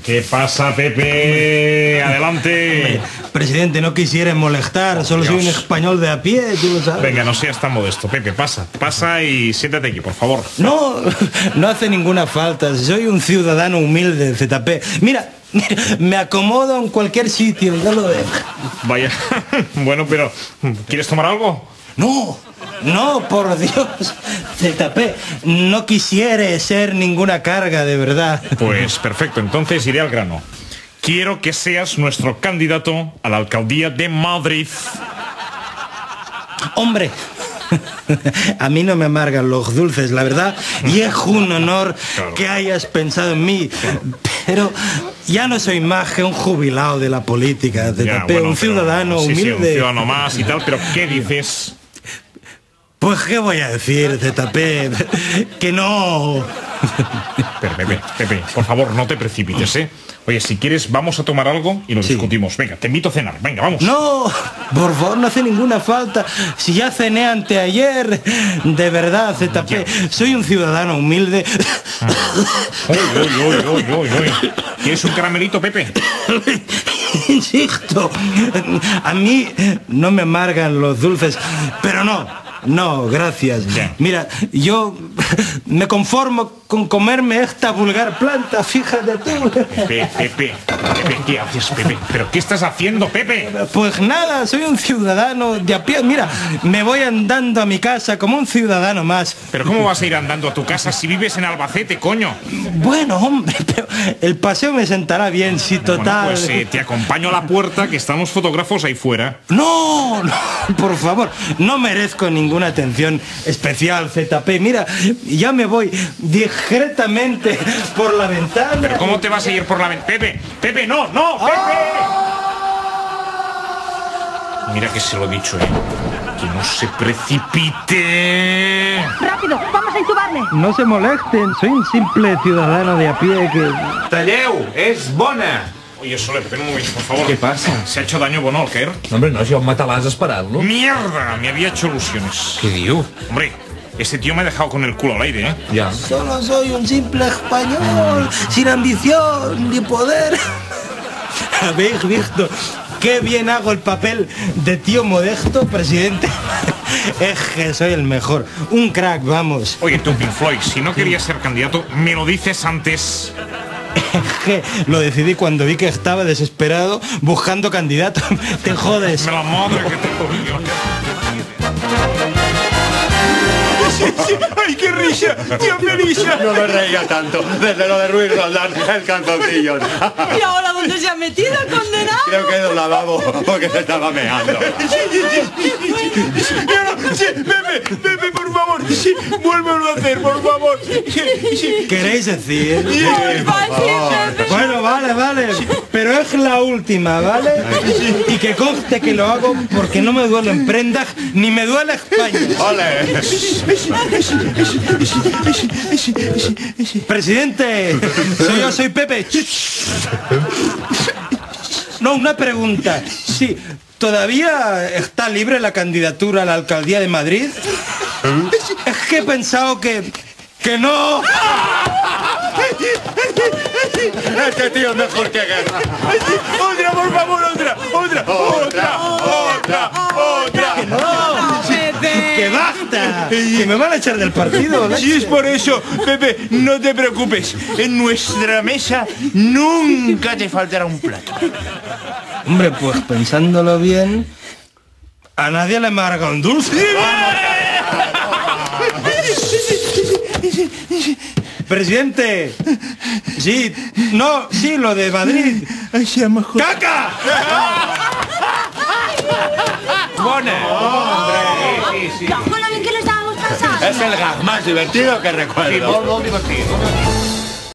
¿Qué pasa, Pepe? Adelante. Presidente, no quisiera molestar, solo soy un español de a pie, tú lo sabes. Venga, no seas tan modesto, Pepe, pasa y siéntate aquí, por favor. No, no hace ninguna falta, soy un ciudadano humilde, ZP. Mira, me acomodo en cualquier sitio, ya lo ves. Vaya, bueno, pero ¿quieres tomar algo? No, por Dios, ZP, no quisiera ser ninguna carga, de verdad. Pues perfecto, entonces iré al grano. Quiero que seas nuestro candidato a la alcaldía de Madrid. Hombre, a mí no me amargan los dulces, la verdad, y es un honor que hayas pensado en mí, pero ya no soy más que un jubilado de la política, un ciudadano humilde. Sí, un ciudadano más y tal, pero ¿qué dices? Pues qué voy a decir, ZP, que no. Pero Pepe, por favor, no te precipites, ¿eh? Oye, si quieres, vamos a tomar algo y lo discutimos. Venga, te invito a cenar. Venga, vamos. No, por favor, no hace ninguna falta. Si ya cené anteayer, de verdad, ZP, soy un ciudadano humilde. ¿Quieres un caramelito, Pepe? Insisto, a mí no me amargan los dulces, pero no, gracias. Mira, yo me conformo con comerme esta vulgar planta, fíjate tú. Pepe, ¿qué haces, Pepe? ¿Pero qué estás haciendo, Pepe? Pues nada, soy un ciudadano de a pie. Mira, me voy andando a mi casa como un ciudadano más. ¿Pero cómo vas a ir andando a tu casa si vives en Albacete, coño? Bueno, hombre, pero el paseo me sentará bien, si total... Bueno, pues te acompaño a la puerta, que están los fotógrafos ahí fuera. No, por favor, no merezco ninguna atención especial, ZP. Mira, ya me voy discretamente por la ventana. ¿Pero cómo te vas a ir por la ventana? Pepe, no, Pepe. Mira que se lo he dicho, que no se precipite. ¡Rápido! ¡Vamos a intubarle! No se molesten, soy un simple ciudadano de a pie que... Talleu, és bona! Oye, Soler, ven un momento, por favor. ¿Qué pasa? ¿Se ha hecho daño Bono al caer? No, hombre, no, si un matalàs esperant-lo. ¡Mierda! Me había hecho ilusiones. Què diu? Hombre, ese tío me ha dejado con el culo al aire, ¿eh? Ya. Solo soy un simple español, sin ambición ni poder. ¿Habéis visto qué bien hago el papel de tío modesto, presidente? Es que soy el mejor. Un crack, vamos. Oye, tú, Pink Floyd, si no querías ser candidato, me lo dices antes. Es que lo decidí cuando vi que estaba desesperado buscando candidato. Te jodes. Me la madre que te cogió. ¡Ay, qué risa! ¡Dios me risa! No me reía tanto desde lo de Ruiz Roldán, el calzoncillo. ¿Y ahora dónde se ha metido el condenado? Creo que he ido al lavabo porque se estaba meando. Pepe, por favor, vuélvelo a hacer, por favor. ¿Queréis decir? Por favor. Bueno, vale, pero es la última, ¿vale? Y que conste que lo hago porque no me duelen prendas ni me duele España. ¡Ole! Presidente, yo soy Pepe. No, una pregunta. Sí, ¿todavía está libre la candidatura a la alcaldía de Madrid? Es que he pensado que no. Este tío es mejor que Guerra. Otra, por favor, otra. ¡Que basta! ¡Que me van a echar del partido! Si es por eso, Pepe, no te preocupes. En nuestra mesa nunca te faltará un plato. Hombre, pues pensándolo bien, a nadie le amarga un dulce. Presidente. Sí, lo de Madrid. ¡Caca! Bona! Sí. Con lo bien que lo estábamos pasando. Es el gag más divertido que recuerdo. Molt divertit.